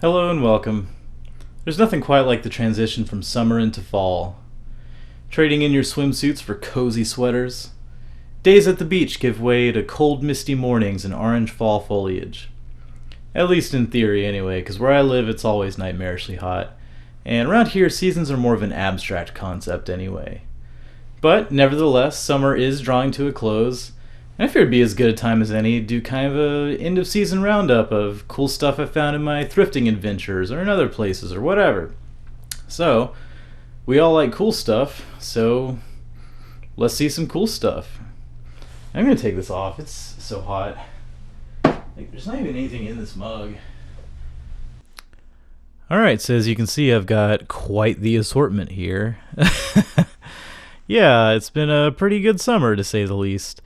Hello and welcome. There's nothing quite like the transition from summer into fall. Trading in your swimsuits for cozy sweaters. Days at the beach give way to cold, misty mornings and orange fall foliage. At least in theory, anyway, because where I live it's always nightmarishly hot. And around here, seasons are more of an abstract concept anyway. But nevertheless, summer is drawing to a close, and I figured it'd be as good a time as any to do kind of a end of season roundup of cool stuff I found in my thrifting adventures or in other places or whatever. So, we all like cool stuff, so let's see some cool stuff. I'm gonna take this off, it's so hot. There's not even anything in this mug. Alright, so as you can see, I've got quite the assortment here. Yeah, it's been a pretty good summer to say the least.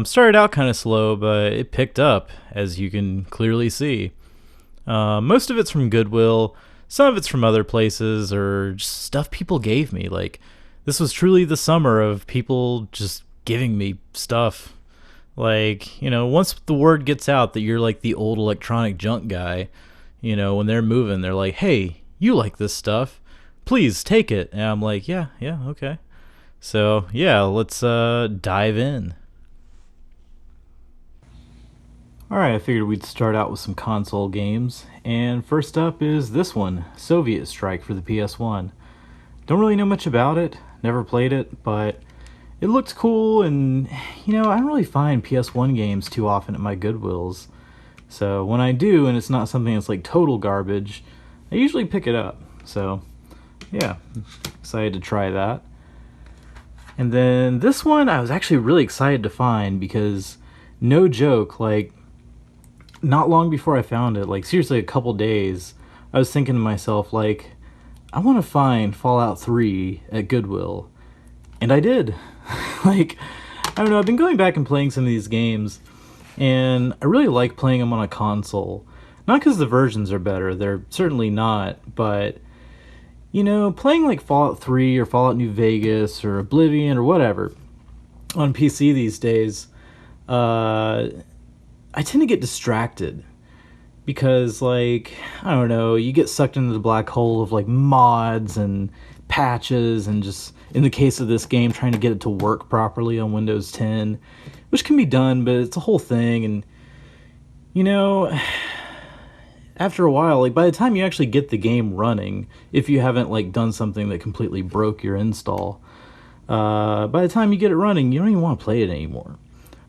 Started out kind of slow, but it picked up, as you can clearly see. Most of it's from Goodwill, some of it's from other places, or just stuff people gave me. Like, this was truly the summer of people just giving me stuff. Like, once the word gets out that you're like the old electronic junk guy, when they're moving, they're like, hey, you like this stuff, please take it. And I'm like, yeah, okay. So, yeah, let's dive in. Alright, I figured we'd start out with some console games, and first up is this one, Soviet Strike for the PS1. Don't really know much about it, never played it, but it looked cool, and, I don't really find PS1 games too often at my Goodwills. So when I do, and it's not something that's like total garbage, I usually pick it up. So, yeah, excited to try that. And then this one I was actually really excited to find because, no joke, like, not long before I found it, like seriously a couple days, I was thinking to myself, like, I want to find Fallout 3 at Goodwill. And I did. Like, I don't know, I've been going back and playing some of these games, and I really like playing them on a console. Not because the versions are better, they're certainly not, but playing like Fallout 3 or Fallout New Vegas or Oblivion or whatever on PC these days, I tend to get distracted because, like, I don't know, you get sucked into the black hole of like mods and patches and just, in the case of this game, trying to get it to work properly on Windows 10, which can be done, but it's a whole thing. And after a while, like, by the time you actually get the game running, if you haven't like done something that completely broke your install, by the time you get it running, you don't even want to play it anymore.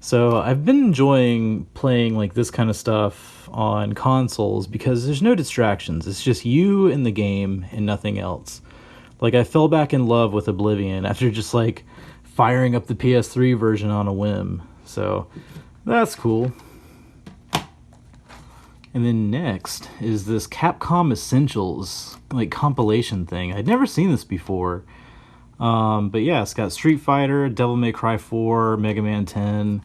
So I've been enjoying playing like this kind of stuff on consoles because there's no distractions. It's just you and the game and nothing else. Like, I fell back in love with Oblivion after just like firing up the PS3 version on a whim. So that's cool. And then next is this Capcom Essentials like compilation thing. I'd never seen this before. But yeah, it's got Street Fighter, Devil May Cry 4, Mega Man 10.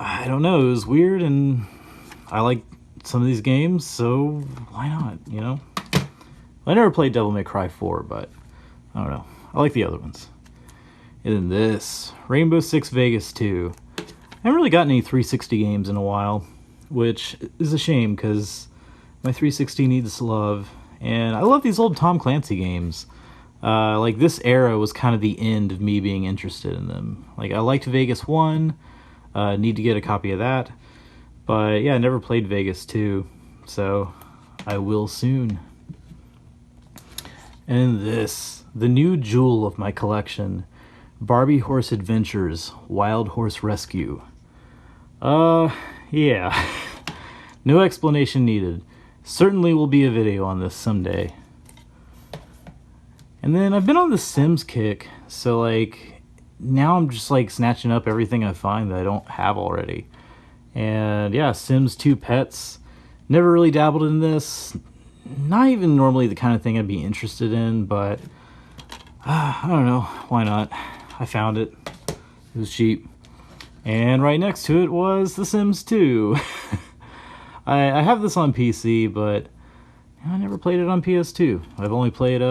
I don't know, it was weird, and I like some of these games, so why not, I never played Devil May Cry 4, but I don't know. I like the other ones. And then this, Rainbow Six Vegas 2. I haven't really gotten any 360 games in a while, which is a shame, because my 360 needs love, and I love these old Tom Clancy games. Like, this era was kind of the end of me being interested in them. Like, I liked Vegas 1, need to get a copy of that, but yeah, I never played Vegas 2, so I will soon. And this, the new jewel of my collection, Barbie Horse Adventures Wild Horse Rescue. Yeah, no explanation needed. Certainly will be a video on this someday. And then I've been on the Sims kick, so like, now I'm just like snatching up everything I find that I don't have already. And yeah, Sims 2 Pets, never really dabbled in this, not even normally the kind of thing I'd be interested in, but I don't know, why not? I found it, it was cheap. And right next to it was The Sims 2. I have this on PC, but I never played it on PS2. I've only played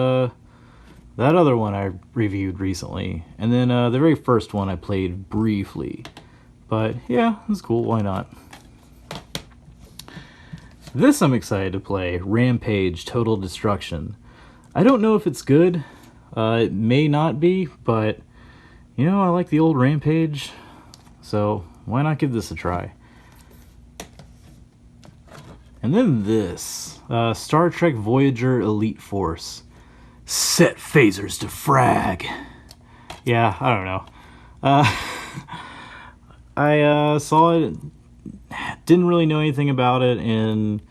that other one I reviewed recently, and then the very first one I played briefly. But yeah, it's cool, why not? This I'm excited to play, Rampage Total Destruction. I don't know if it's good. It may not be, but you know, I like the old Rampage, so why not give this a try? And then this, Star Trek Voyager Elite Force. Set phasers to frag. Yeah, I don't know. I saw it, didn't really know anything about it, and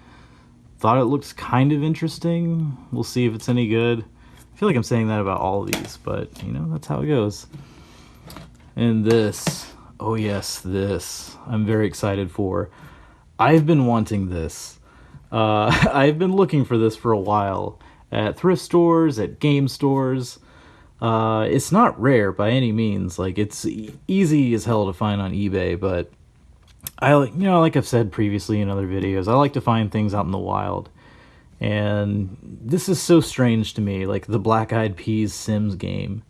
thought it looked kind of interesting. We'll see if it's any good. I feel like I'm saying that about all of these, but you know, that's how it goes. And this, oh yes, this, I'm very excited for. I've been wanting this. I've been looking for this for a while at thrift stores, at game stores. It's not rare by any means. Like, it's easy as hell to find on eBay, but like I've said previously in other videos, I like to find things out in the wild. And this is so strange to me, like the Black Eyed Peas Sims game.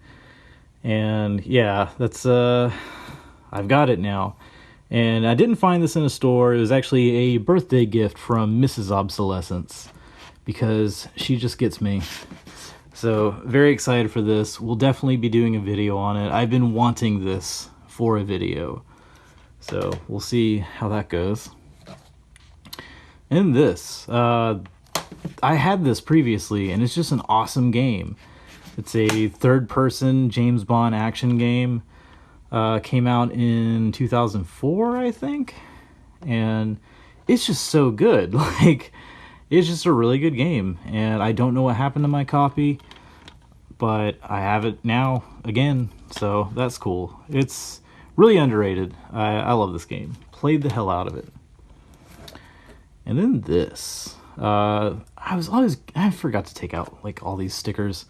And yeah, that's I've got it now. And I didn't find this in a store. It was actually a birthday gift from Mrs. Obsolescence, because she just gets me. So very excited for this. We'll definitely be doing a video on it. I've been wanting this for a video, so we'll see how that goes. And this, I had this previously, and it's just an awesome game. It's a third-person James Bond action game. Came out in 2004, I think, and it's just so good. Like, it's just a really good game, and I don't know what happened to my copy, but I have it now again, so that's cool. It's really underrated. I love this game. Played the hell out of it. And then this. I forgot to take out like all these stickers.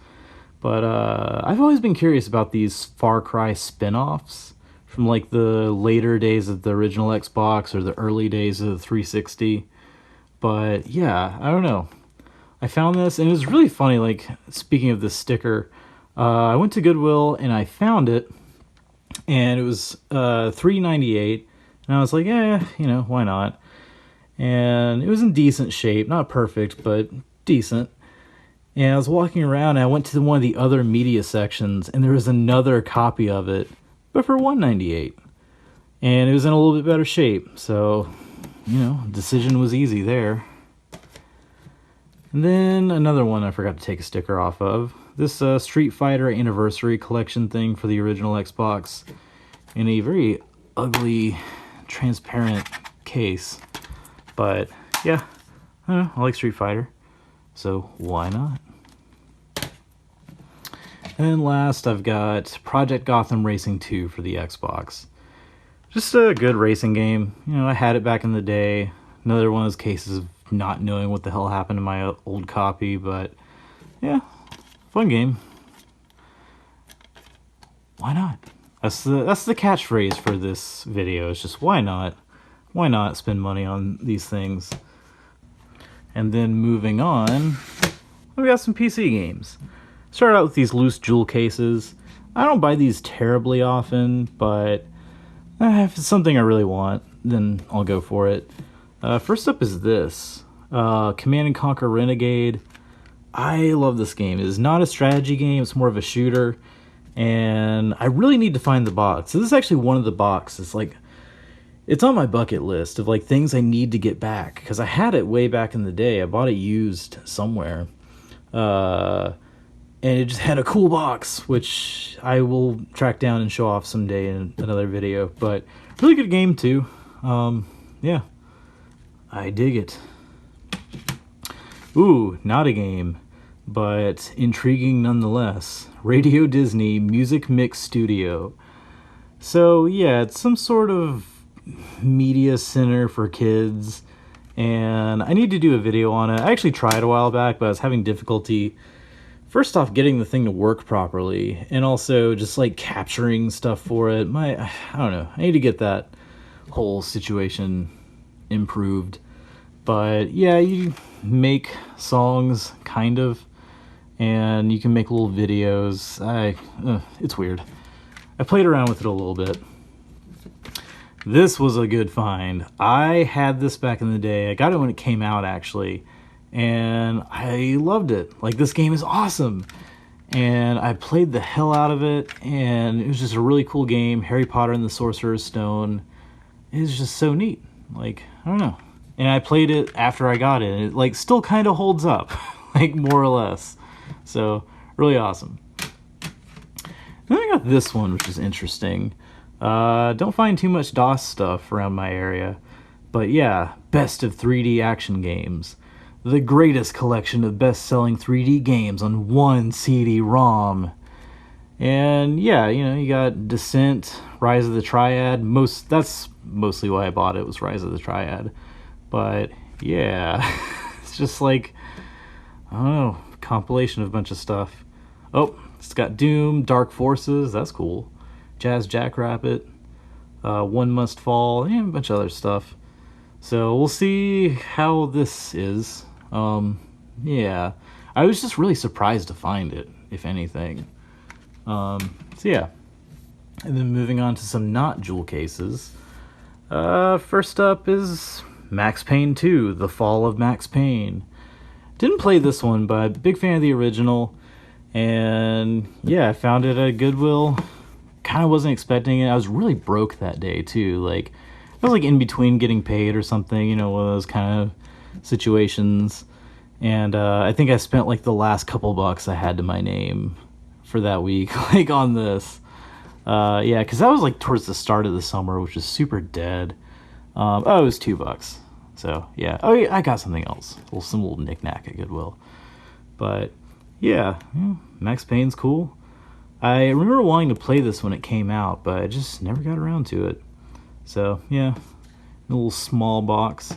But I've always been curious about these Far Cry spin-offs from like the later days of the original Xbox or the early days of the 360. But yeah, I don't know. I found this, and it was really funny. Like, speaking of this sticker, I went to Goodwill and I found it, and it was $3.98, and I was like, yeah, you know, why not? And it was in decent shape, not perfect, but decent. And I was walking around, and I went to one of the other media sections, and there was another copy of it, but for $1.98. And it was in a little bit better shape, so, you know, decision was easy there. And then another one I forgot to take a sticker off of. This Street Fighter Anniversary Collection thing for the original Xbox in a very ugly, transparent case. But, yeah, I don't know, I like Street Fighter, so why not? And then last, I've got Project Gotham Racing 2 for the Xbox. Just a good racing game. You know, I had it back in the day. Another one of those cases of not knowing what the hell happened to my old copy, but yeah, fun game. Why not? That's the catchphrase for this video. It's just why not? Why not spend money on these things? And then moving on, we got some PC games. Start out with these loose jewel cases. I don't buy these terribly often, but if it's something I really want, then I'll go for it. First up is this, Command & Conquer Renegade. I love this game. It is not a strategy game, it's more of a shooter, and I really need to find the box. So this is actually one of the boxes. Like, it's on my bucket list of like things I need to get back, because I had it way back in the day. I bought it used somewhere. And it just had a cool box, which I will track down and show off someday in another video. But really good game too. Yeah, I dig it. Ooh, not a game, but intriguing nonetheless. Radio Disney Music Mix Studio. So yeah, it's some sort of media center for kids, and I need to do a video on it. I actually tried a while back, but I was having difficulty, first off, getting the thing to work properly, and also just like capturing stuff for it. I don't know, I need to get that whole situation improved. But yeah, you make songs, kind of, and you can make little videos. It's weird. I played around with it a little bit. This was a good find. I had this back in the day. I got it when it came out, actually, and I loved it. Like, this game is awesome. And I played the hell out of it, and it was just a really cool game. Harry Potter and the Sorcerer's Stone. It was just so neat. Like, I don't know. And I played it after I got it, and it, like, still kind of holds up. Like, more or less. So, really awesome. Then I got this one, which is interesting. Don't find too much DOS stuff around my area. But yeah, best of 3D action games. The greatest collection of best-selling 3D games on one CD-ROM. And yeah, you know, you got Descent, Rise of the Triad. That's mostly why I bought it, was Rise of the Triad. But yeah, it's just like, I don't know, compilation of a bunch of stuff. Oh, it's got Doom, Dark Forces, that's cool. Jazz Jackrabbit, One Must Fall, and a bunch of other stuff. So we'll see how this is. Yeah, I was just really surprised to find it, if anything. So yeah, and then moving on to some not jewel cases. First up is Max Payne 2, The Fall of Max Payne. Didn't play this one, but big fan of the original. And yeah, I found it at Goodwill. Kind of wasn't expecting it. I was really broke that day too. Like, I was like in between getting paid or something, you know, one of those kind of situations. And I think I spent like the last couple bucks I had to my name for that week, like on this. Yeah, because that was like towards the start of the summer, which was super dead. Oh, it was $2. So yeah. Oh, yeah, I got something else. Some little knickknack at Goodwill. But yeah, Max Payne's cool. I remember wanting to play this when it came out, but I just never got around to it. So yeah, a little small box.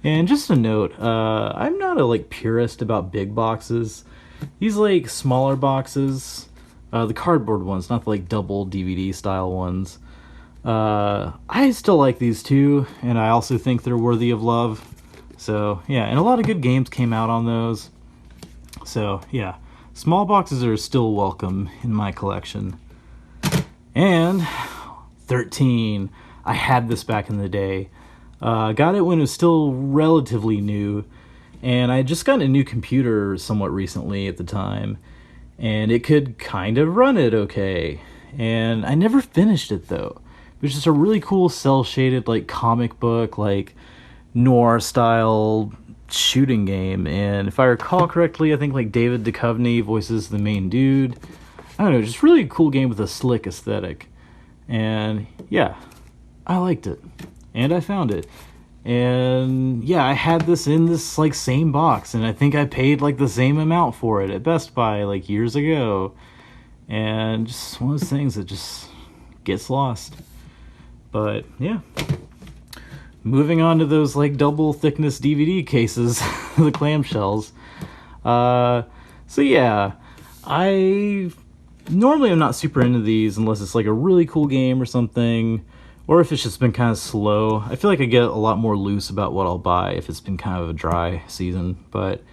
And just a note, I'm not a like purist about big boxes. These like smaller boxes, the cardboard ones, not the like double DVD style ones. I still like these too, and I also think they're worthy of love. So yeah, and a lot of good games came out on those. So yeah, small boxes are still welcome in my collection. And 13, I had this back in the day. Got it when it was still relatively new, and I had just gotten a new computer somewhat recently at the time, and it could kind of run it okay. And I never finished it though. It was just a really cool cel-shaded like comic book, like noir style shooting game. And if I recall correctly, I think like David Duchovny voices the main dude. I don't know, just really cool game with a slick aesthetic. And yeah, I liked it. And I found it. And yeah, I had this in this like same box, and I think I paid like the same amount for it at Best Buy like years ago. And just one of those things that just gets lost. But yeah, moving on to those like double thickness DVD cases, the clamshells. So yeah, I normally am not super into these unless it's like a really cool game or something, or if it's just been kind of slow. I feel like I get a lot more loose about what I'll buy if it's been kind of a dry season. But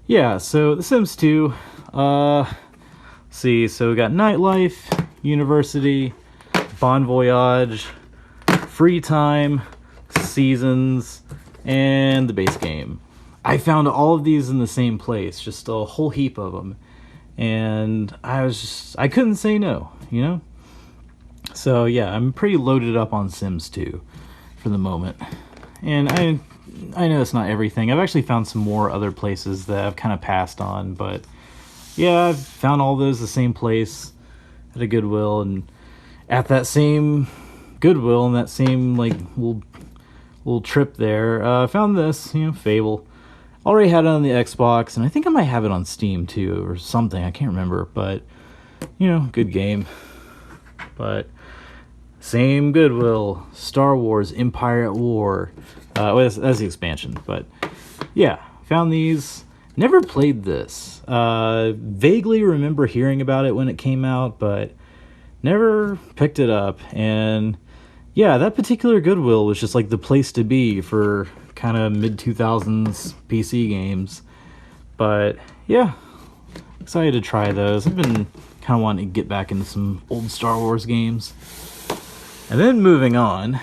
yeah, so The Sims 2. See, so we got Nightlife, University, Bon Voyage, Free Time, Seasons, and the base game. I found all of these in the same place, just a whole heap of them. And I couldn't say no, you know? So yeah, I'm pretty loaded up on Sims 2 for the moment. And I know it's not everything. I've actually found some more other places that I've kind of passed on, but yeah, I've found all those the same place at a Goodwill, and at that same Goodwill and that same like little trip there, I found this, you know, Fable. Already had it on the Xbox, and I think I might have it on Steam too, or something. I can't remember, but you know, good game. But same Goodwill, Star Wars Empire at War. That's the expansion, but yeah, found these. Never played this. Vaguely remember hearing about it when it came out, but never picked it up. And yeah, that particular Goodwill was just like the place to be for kind of mid-2000s PC games. But yeah, excited to try those. I've been kind of wanting to get back into some old Star Wars games. And then moving on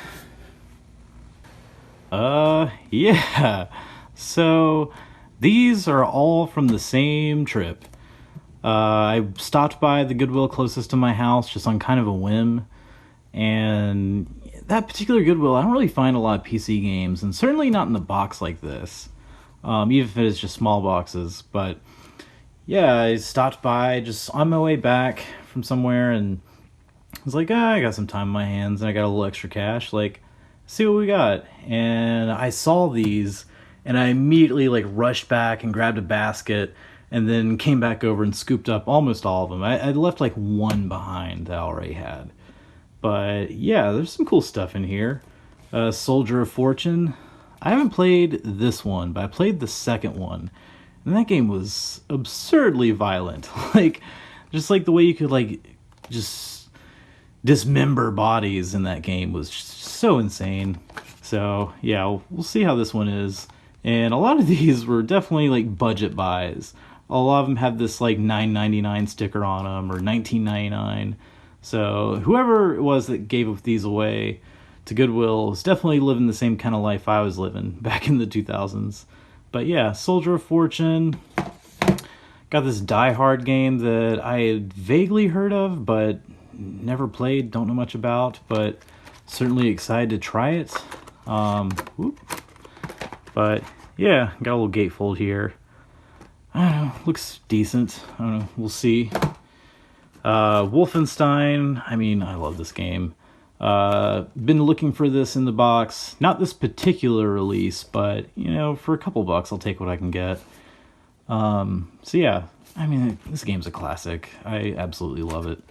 Yeah. So these are all from the same trip. I stopped by the Goodwill closest to my house just on kind of a whim, and that particular Goodwill, I don't really find a lot of PC games, and certainly not in the box like this, even if it is just small boxes. But yeah, I stopped by just on my way back from somewhere, and I was like, I got some time in my hands, and I got a little extra cash. Like, see what we got. And I saw these, and I immediately like rushed back and grabbed a basket, and then came back over and scooped up almost all of them. I left like one behind that I already had. But yeah, there's some cool stuff in here. Soldier of Fortune. I haven't played this one, but I played the second one, and that game was absurdly violent. Like, just like the way you could like just dismember bodies in that game was just so insane. So yeah, we'll see how this one is. And a lot of these were definitely like budget buys. A lot of them have this like $9.99 sticker on them, or $19.99. So whoever it was that gave these away to Goodwill is definitely living the same kind of life I was living back in the 2000s. But yeah, Soldier of Fortune. Got this Die Hard game that I had vaguely heard of, but never played, don't know much about, but certainly excited to try it. But yeah, got a little gatefold here. I don't know, looks decent. I don't know, we'll see. Wolfenstein, I mean, I love this game. Been looking for this in the box. Not this particular release, but, you know, for a couple bucks, I'll take what I can get. So yeah, I mean, this game's a classic. I absolutely love it.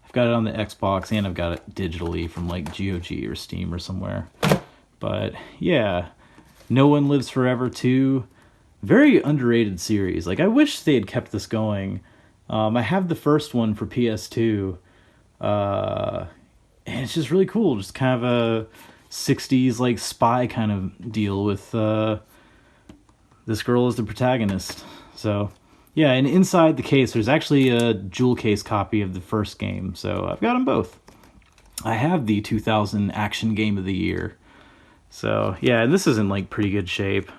I've got it on the Xbox, and I've got it digitally from, like, GOG or Steam or somewhere. But, yeah. No One Lives Forever 2. Very underrated series. Like, I wish they had kept this going. I have the first one for PS2, and it's just really cool. Just kind of a 60s like spy kind of deal with this girl as the protagonist. So yeah, and inside the case there's actually a jewel case copy of the first game, so I've got them both. I have the 2000 Action Game of the Year. So yeah, and this is in like pretty good shape.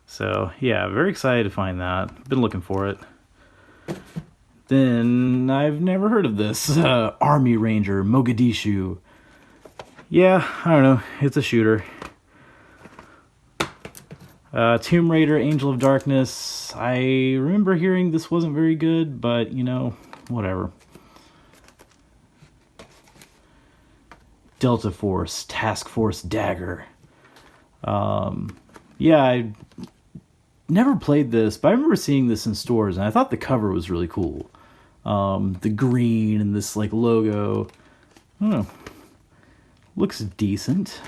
So yeah, very excited to find that. Been looking for it. Then I've never heard of this. Army Ranger Mogadishu. Yeah, I don't know. It's a shooter. Tomb Raider Angel of Darkness. I remember hearing this wasn't very good, but you know, whatever. Delta Force Task Force Dagger. Yeah, I never played this, but I remember seeing this in stores, and I thought the cover was really cool. The green and this like logo, I don't know, looks decent.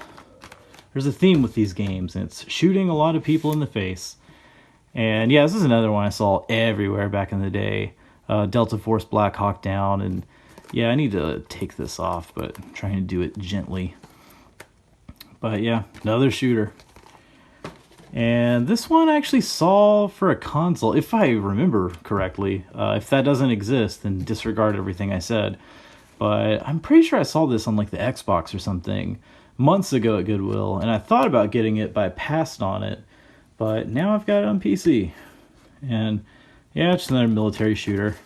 There's a theme with these games, and it's shooting a lot of people in the face. And yeah, this is another one I saw everywhere back in the day. Delta Force Black Hawk Down, and yeah, I need to take this off, but I'm trying to do it gently. But yeah, another shooter. And this one I actually saw for a console, if I remember correctly. If that doesn't exist, then disregard everything I said. But I'm pretty sure I saw this on like the Xbox or something months ago at Goodwill, and I thought about getting it, but I passed on it. But now I've got it on PC. And yeah, it's another military shooter.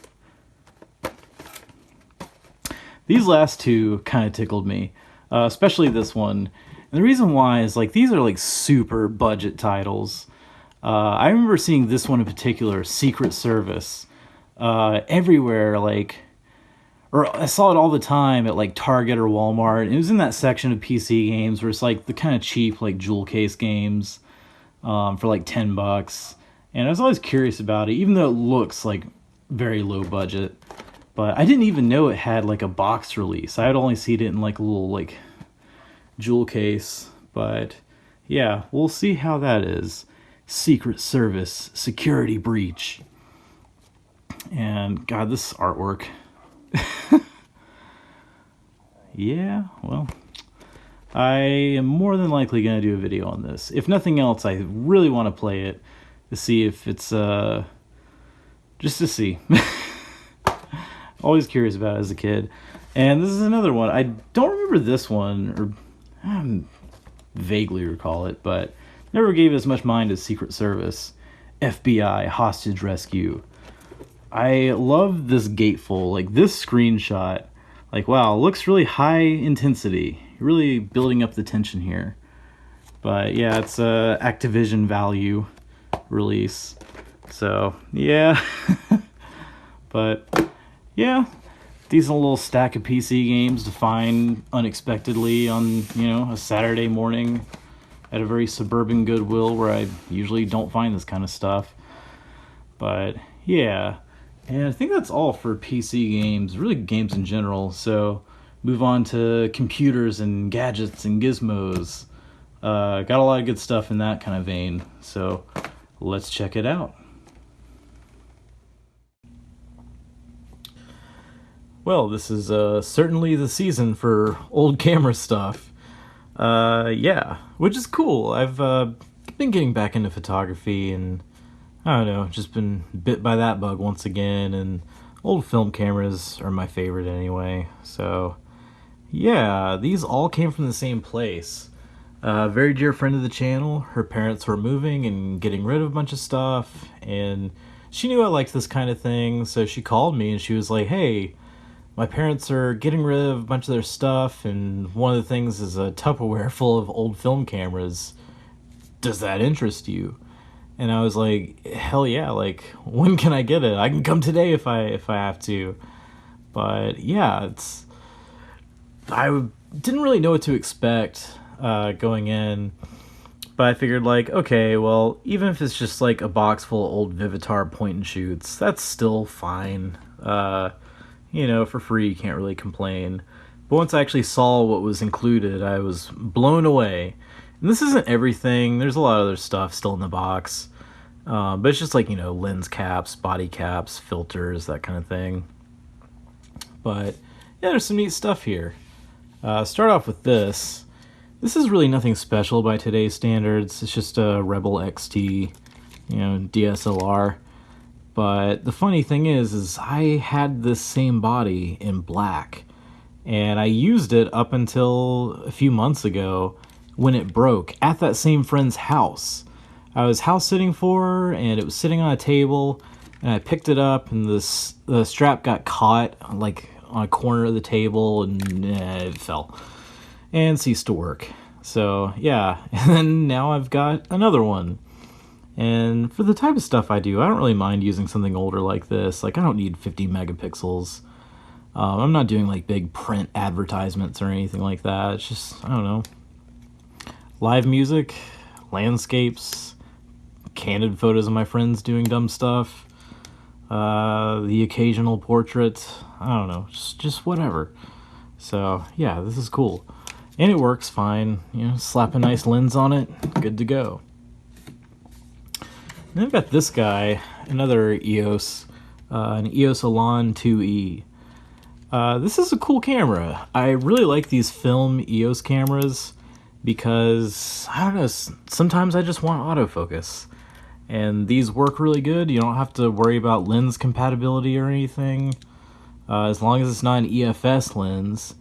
These last two kind of tickled me, especially this one. And the reason why is like these are like super budget titles. I remember seeing this one in particular, Secret Service, everywhere, like, or I saw it all the time at like Target or Walmart. It was in that section of PC games where it's like the kind of cheap like jewel case games for like $10. And I was always curious about it, even though it looks like very low budget. But I didn't even know it had like a box release. I had only seen it in like a little like jewel case. But yeah, we'll see how that is. Secret Service Security Breach. And God, this artwork. Yeah, well, I am more than likely going to do a video on this. If nothing else, I really want to play it to see if it's just to see. Always curious about it as a kid. And this is another one. I don't remember this one, or vaguely recall it, but never gave it as much mind as Secret Service, FBI, hostage rescue. I love this gatefold, like this screenshot. Like, wow, looks really high intensity. Really building up the tension here. But yeah, it's a Activision value release. So, yeah. But, yeah. Decent little stack of PC games to find unexpectedly on, a Saturday morning at a very suburban Goodwill where I usually don't find this kind of stuff. But, yeah. And I think that's all for PC games, really games in general. So, move on to computers and gadgets and gizmos. Got a lot of good stuff in that kind of vein. So, let's check it out. Well, this is certainly the season for old camera stuff. Yeah, which is cool. I've been getting back into photography and, I don't know, just been bit by that bug once again, and old film cameras are my favorite anyway. So, yeah, these all came from the same place. A very dear friend of the channel, her parents were moving and getting rid of a bunch of stuff, and she knew I liked this kind of thing, so she called me and she was like, hey, my parents are getting rid of a bunch of their stuff, and one of the things is a Tupperware full of old film cameras. Does that interest you? And I was like, hell yeah, like, when can I get it? I can come today if I have to. But yeah, I didn't really know what to expect going in. But I figured, like, okay, well, even if it's just like a box full of old Vivitar point and shoots, that's still fine. For free, you can't really complain. But once I actually saw what was included, I was blown away. And this isn't everything. There's a lot of other stuff still in the box. But it's just like, lens caps, body caps, filters, that kind of thing. But, yeah, there's some neat stuff here. Start off with this. This is really nothing special by today's standards. It's just a Rebel XT, DSLR. But the funny thing is I had this same body in black, and I used it up until a few months ago when it broke at that same friend's house. I was house sitting for her, and it was sitting on a table, and I picked it up, and the strap got caught like on a corner of the table, and it fell and ceased to work. So yeah, and then now I've got another one. And for the type of stuff I do, I don't really mind using something older like this. Like, I don't need 50 megapixels. I'm not doing like big print advertisements or anything like that. It's just, I don't know, live music, landscapes, candid photos of my friends doing dumb stuff, the occasional portrait. I don't know, just whatever. So yeah, this is cool. And it works fine. Slap a nice lens on it, good to go. And I've got this guy, another EOS, an EOS Elan 2E. This is a cool camera. I really like these film EOS cameras because, I don't know, sometimes I just want autofocus. And these work really good. You don't have to worry about lens compatibility or anything. As long as it's not an EFS lens,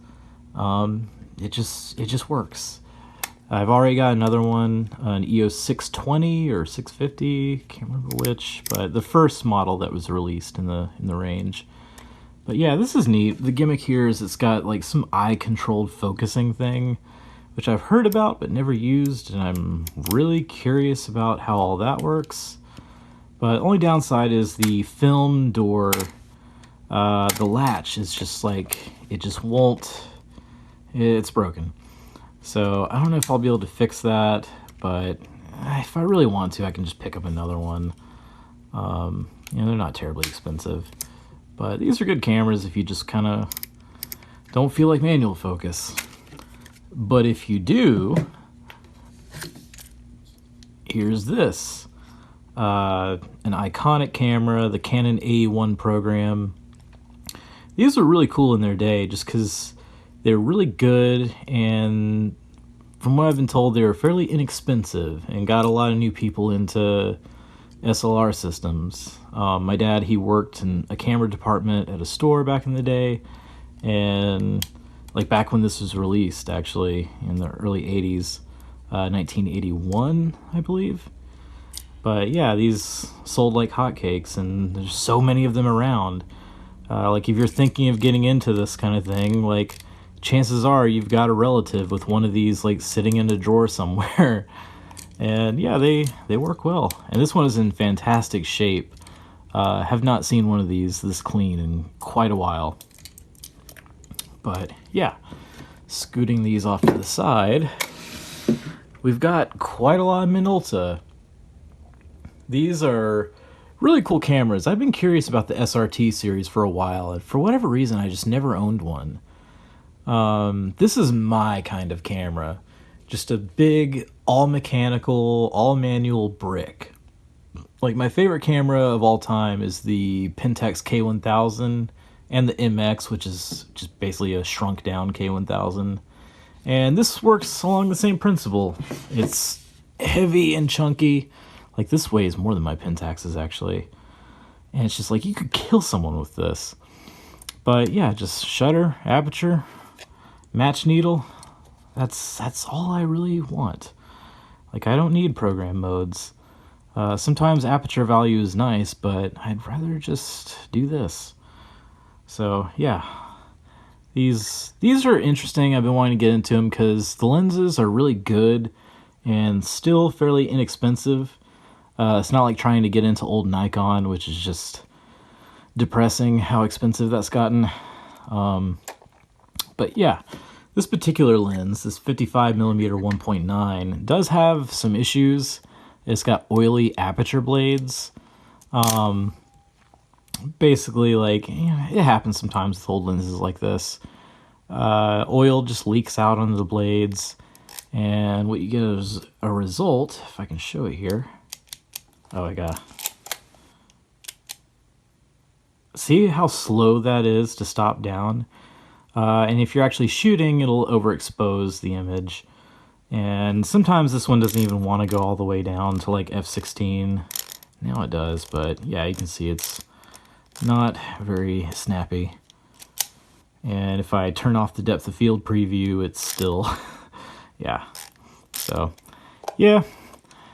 it just works. I've already got another one, an EOS 620 or 650, can't remember which, but the first model that was released in the range. But yeah, this is neat. The gimmick here is it's got like some eye-controlled focusing thing, which I've heard about but never used, and I'm really curious about how all that works. But only downside is the film door, the latch is just like, it just won't, it's broken. So I don't know if I'll be able to fix that, but if I really want to, I can just pick up another one. They're not terribly expensive, but these are good cameras if you just kind of don't feel like manual focus. But if you do, here's this. An iconic camera, the Canon AE1 program. These were really cool in their day just because they're really good, and from what I've been told, they were fairly inexpensive and got a lot of new people into SLR systems. My dad, he worked in a camera department at a store back in the day, and like back when this was released, actually, in the early 80s, 1981, I believe. But yeah, these sold like hotcakes, and there's so many of them around. Like if you're thinking of getting into this kind of thing, like chances are you've got a relative with one of these like sitting in a drawer somewhere. And yeah, they work well. And this one is in fantastic shape. Have not seen one of these this clean in quite a while. But yeah, scooting these off to the side, we've got quite a lot of Minolta. These are really cool cameras. I've been curious about the SRT series for a while, and for whatever reason, I just never owned one. This is my kind of camera. Just a big, all-mechanical, all-manual brick. Like, my favorite camera of all time is the Pentax K1000 and the MX, which is just basically a shrunk-down K1000. And this works along the same principle. It's heavy and chunky. Like, this weighs more than my Pentaxes, actually. And it's just like, you could kill someone with this. But yeah, just shutter, aperture, match needle. That's all I really want. Like, I don't need program modes. Sometimes aperture value is nice, but I'd rather just do this. So yeah, these are interesting. I've been wanting to get into them because the lenses are really good and still fairly inexpensive. It's not like trying to get into old Nikon, which is just depressing how expensive that's gotten. But yeah, this particular lens, this 55mm 1.9, does have some issues. It's got oily aperture blades. Basically, like, it happens sometimes with old lenses like this. Oil just leaks out onto the blades, and what you get is a result, if I can show it here. Oh my god. See how slow that is to stop down? And if you're actually shooting, it'll overexpose the image. And sometimes this one doesn't even want to go all the way down to like f16. Now it does, but yeah, you can see it's not very snappy. And if I turn off the depth of field preview, it's still, yeah. So, yeah.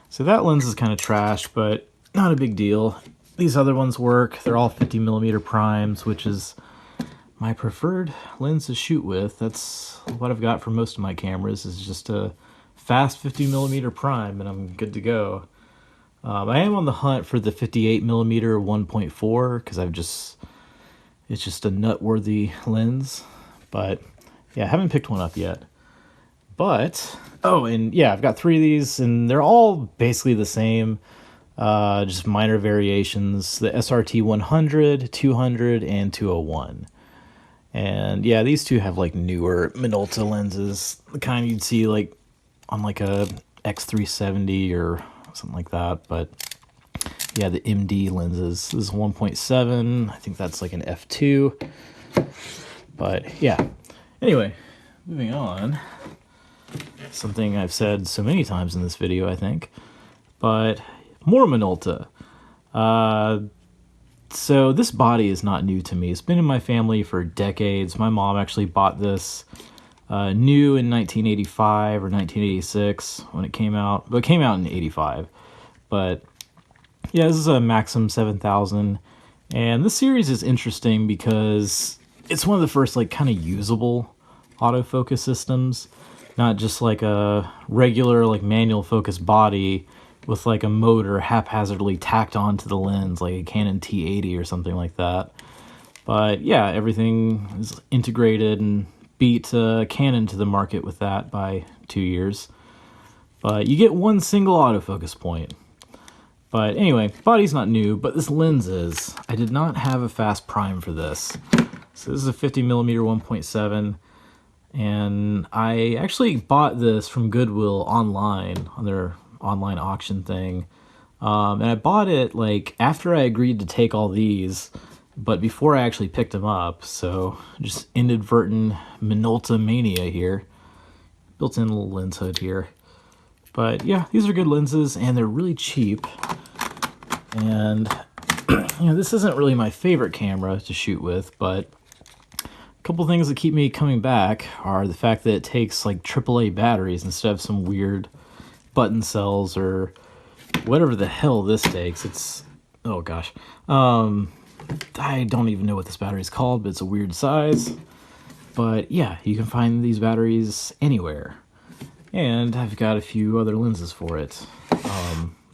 So that lens is kind of trash, but not a big deal. These other ones work. They're all 50mm primes, which is my preferred lens to shoot with. That's what I've got for most of my cameras, is just a fast 50mm prime, and I'm good to go. I am on the hunt for the 58mm 1.4 because it's just a nut-worthy lens. But yeah, I haven't picked one up yet. But, oh, and yeah, I've got 3 of these, and they're all basically the same, just minor variations. The SRT 100, 200, and 201. And yeah, these two have like newer Minolta lenses, the kind you'd see like on like a X370 or something like that. But yeah, the MD lenses. This is 1.7. I think that's like an f2. But yeah. Anyway, moving on. Something I've said so many times in this video, I think. But more Minolta. So this body is not new to me. It's been in my family for decades. My mom actually bought this new in 1985 or 1986 when it came out. But it came out in 85. But yeah, this is a Maxim 7000. And this series is interesting because it's one of the first like kind of usable autofocus systems. Not just like a regular like manual focus body with like a motor haphazardly tacked onto the lens, like a Canon T80 or something like that. But yeah, everything is integrated and beat Canon to the market with that by 2 years. But you get one single autofocus point. But anyway, body's not new, but this lens is. I did not have a fast prime for this. So this is a 50mm 1.7. And I actually bought this from Goodwill online on their online auction thing. And I bought it like after I agreed to take all these, but before I actually picked them up. So just inadvertent Minolta mania here. Built-in little lens hood here. But yeah, these are good lenses and they're really cheap. And you know, this isn't really my favorite camera to shoot with, but a couple things that keep me coming back are the fact that it takes like AAA batteries instead of some weird button cells or whatever the hell this takes. It's, oh gosh. I don't even know what this battery is called, but it's a weird size. But yeah, you can find these batteries anywhere. And I've got a few other lenses for it.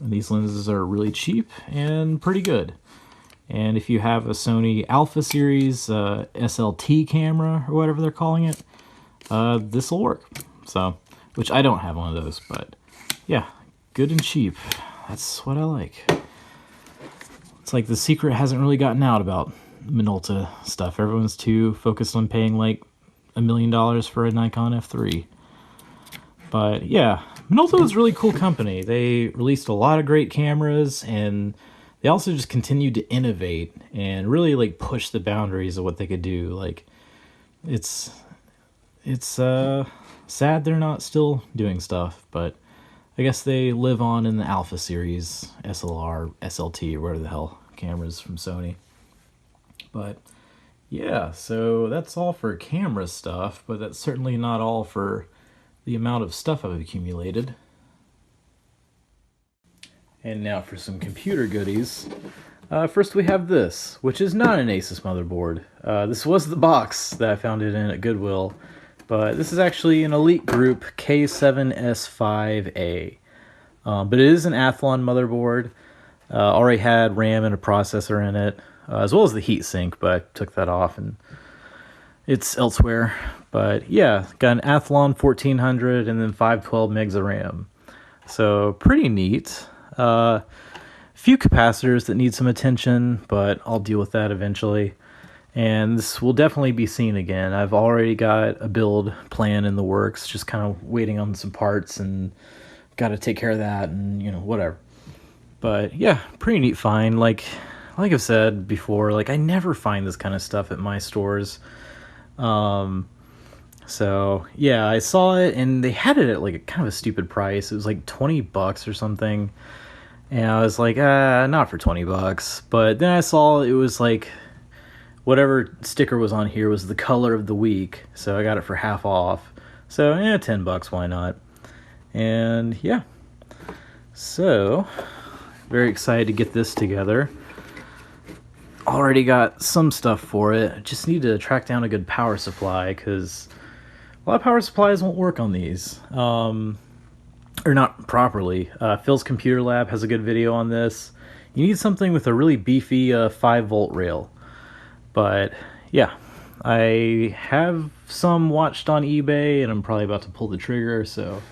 And these lenses are really cheap and pretty good. And if you have a Sony Alpha Series SLT camera, or whatever they're calling it, this will work. So, which I don't have one of those, but yeah, good and cheap. That's what I like. It's like the secret hasn't really gotten out about Minolta stuff. Everyone's too focused on paying like $1 million for a Nikon F3. But yeah, Minolta was a really cool company. They released a lot of great cameras, and they also just continued to innovate and really like push the boundaries of what they could do. Like, it's sad they're not still doing stuff, but I guess they live on in the Alpha series, SLR, SLT, or whatever the hell cameras from Sony. But yeah, so that's all for camera stuff, but that's certainly not all for the amount of stuff I've accumulated. And now for some computer goodies. First we have this, which is not an Asus motherboard. This was the box that I found it in at Goodwill, but this is actually an Elite Group K7S5A. But it is an Athlon motherboard. Already had RAM and a processor in it, as well as the heatsink, but I took that off and it's elsewhere. But yeah, got an Athlon 1400 and then 512 megs of RAM. So pretty neat. Few capacitors that need some attention, but I'll deal with that eventually. And this will definitely be seen again. I've already got a build plan in the works, just kind of waiting on some parts and got to take care of that and, you know, whatever. But yeah, pretty neat find. Like I've said before, like I never find this kind of stuff at my stores. So yeah, I saw it and they had it at like a kind of a stupid price. It was like $20 or something. And I was like, not for $20. But then I saw it was like whatever sticker was on here was the color of the week. So I got it for half off. So yeah, $10, why not? And yeah. So very excited to get this together. Already got some stuff for it. Just need to track down a good power supply because a lot of power supplies won't work on these. Or not properly. Phil's Computer Lab has a good video on this. You need something with a really beefy 5-volt rail. But yeah, I have some watched on eBay and I'm probably about to pull the trigger, so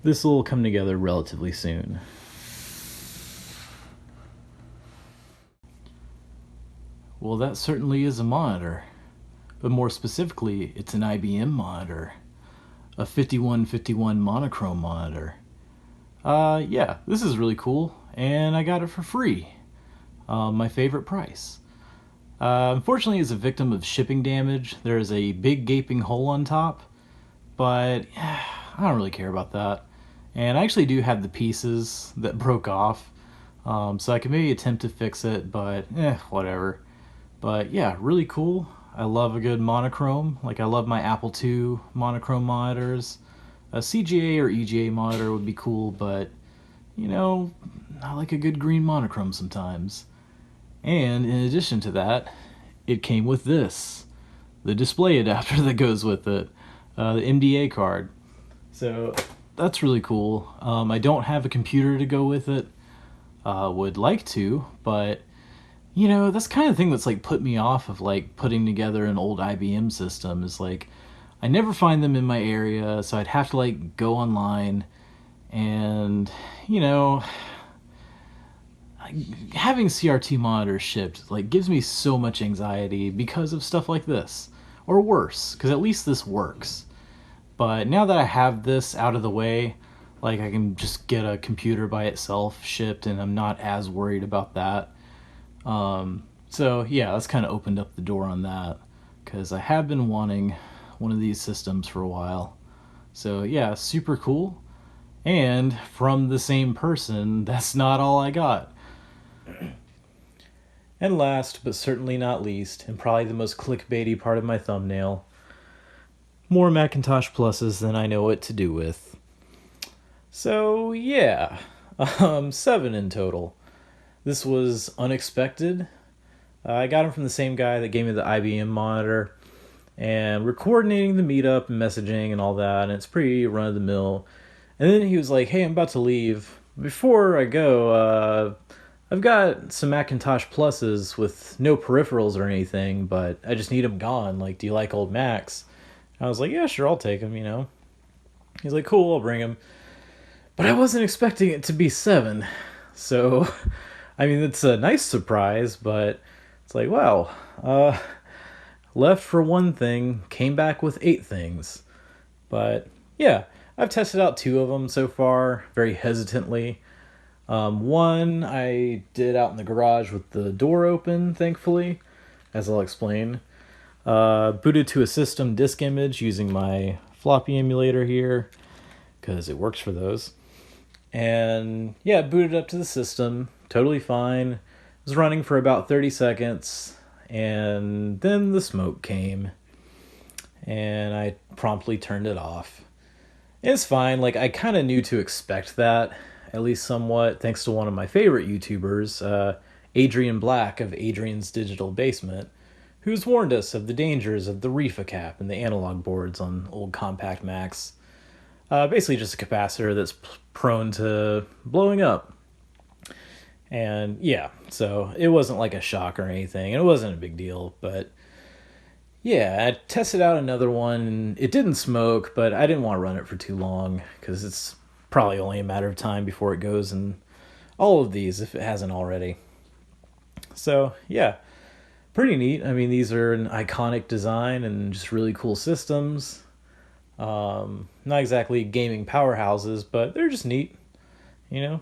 this will come together relatively soon. Well, that certainly is a monitor, but more specifically, it's an IBM monitor, a 5151 monochrome monitor. Yeah, this is really cool, and I got it for free. My favorite price. Unfortunately, it's a victim of shipping damage. There's a big gaping hole on top, but I don't really care about that. And I actually do have the pieces that broke off, so I can maybe attempt to fix it, but whatever. But yeah, really cool. I love a good monochrome. Like I love my Apple II monochrome monitors. A CGA or EGA monitor would be cool, but you know, I like a good green monochrome sometimes. And in addition to that, it came with this, the display adapter that goes with it, the MDA card. So that's really cool. I don't have a computer to go with it. Would like to, but you know, that's kind of thing that's like put me off of like putting together an old IBM system is like, I never find them in my area, so I'd have to like go online and, you know, having CRT monitors shipped like gives me so much anxiety because of stuff like this, or worse, because at least this works. But now that I have this out of the way, like I can just get a computer by itself shipped and I'm not as worried about that. So yeah, that's kind of opened up the door on that because I have been wanting one of these systems for a while. So yeah, super cool. And from the same person, that's not all I got. And last, but certainly not least, and probably the most clickbaity part of my thumbnail, more Macintosh Pluses than I know what to do with. So yeah, 7 in total. This was unexpected. I got him from the same guy that gave me the IBM monitor, and we're coordinating the meetup and messaging and all that, and it's pretty run of the mill. And then he was like, "Hey, I'm about to leave. Before I go, I've got some Macintosh Pluses with no peripherals or anything, but I just need them gone. Like, do you like old Macs?" I was like, "Yeah, sure, I'll take them. He's like, "Cool, I'll bring them." But I wasn't expecting it to be 7. So, I mean, it's a nice surprise, but it's like, wow. Left for one thing, came back with 8 things. But yeah, I've tested out 2 of them so far, very hesitantly. One I did out in the garage with the door open, thankfully, as I'll explain. Booted to a system disk image using my floppy emulator here, because it works for those. And yeah, booted up to the system, totally fine. It was running for about 30 seconds, and then the smoke came, and I promptly turned it off. It's fine, like I kind of knew to expect that, at least somewhat, thanks to one of my favorite YouTubers, Adrian Black of Adrian's Digital Basement, who's warned us of the dangers of the Rifa cap and the analog boards on old compact Macs. Basically just a capacitor that's prone to blowing up. And yeah, so it wasn't like a shock or anything, and it wasn't a big deal, but yeah, I tested out another one, and it didn't smoke, but I didn't want to run it for too long, because it's probably only a matter of time before it goes in all of these, if it hasn't already. So yeah, pretty neat. I mean, these are an iconic design and just really cool systems. Not exactly gaming powerhouses, but they're just neat, you know?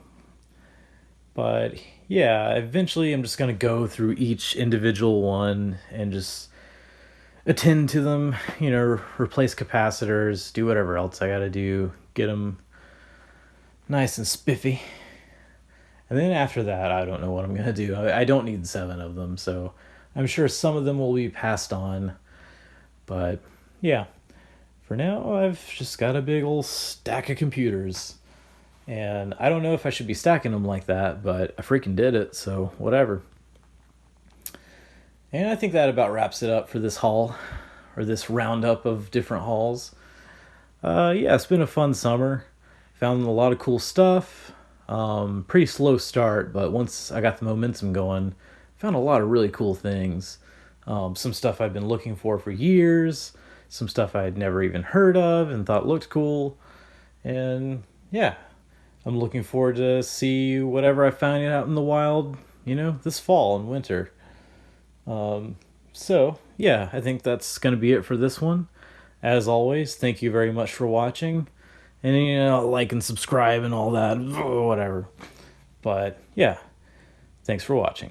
But yeah, eventually I'm just going to go through each individual one and just attend to them, replace capacitors, do whatever else I got to do, get them nice and spiffy. And then after that, I don't know what I'm going to do. I don't need 7 of them, so I'm sure some of them will be passed on. But yeah, for now, I've just got a big old stack of computers. And I don't know if I should be stacking them like that, but I freaking did it, so whatever. And I think that about wraps it up for this haul, or this roundup of different hauls. Yeah, it's been a fun summer. Found a lot of cool stuff. Pretty slow start, but once I got the momentum going, found a lot of really cool things. Some stuff I've been looking for years, some stuff I had never even heard of and thought looked cool. And yeah, I'm looking forward to see whatever I find out in the wild, this fall and winter. So yeah, I think that's going to be it for this one. As always, thank you very much for watching. And, like and subscribe and all that, whatever. But yeah, thanks for watching.